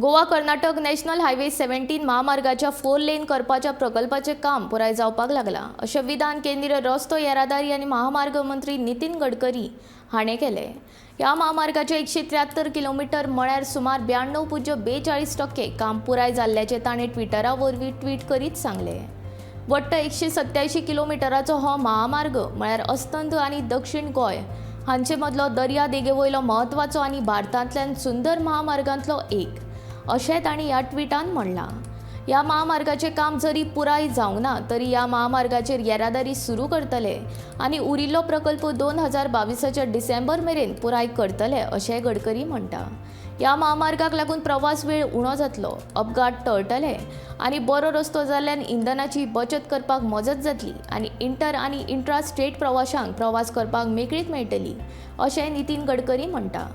Goa Karnataka national highway 17 महामार्गाच्या 4 लेन करपाच्या प्रकल्पाचे काम पुराय जावपाक लागला अशें विधान केंद्रीय रस्तो येरादारी आनी महामार्ग मंत्री नितीन गडकरी हाणें केले। ह्या महामार्गाचे 173 किलोमीटर म्हळ्यार सुमार 92.42% काम पुराय जाल्ल्याचे ताणें ट्विटरा वरवीं ट्वीट करीत सांगले। वट्ट 187 किलोमीटराचो हो महामार्ग म्हळ्यार अस्तंत आनी दक्षिण गोंय हांचे मदलो दर्या देगेवयलो महत्वाचो आनी भारतांतल्यान सुंदर महामार्गांतलो एक अशें तांणी ह्या ट्विटान म्हणलां। ह्या महामार्गाचें काम जरी पुराय जावना तरी ह्या महामार्गाचेर येरादारी सुरू करतले आनी उरिल्लो प्रकल्प 2022च्या डिसेंबर मेरेन पुराय करतले अशें गडकरी म्हणटा। ह्या महामार्गाक लागून प्रवास वेळ उणो जातलो, अपघात टळटले आनी बरो रस्तो जाल्ल्यान इंधनाची बचत करपाक मजत जातली आनी इंटर आनी इंट्रा स्टेट प्रवाशांक प्रवास करपाक मेकळीक मेळटली अशें नितीन गडकरी म्हणटा।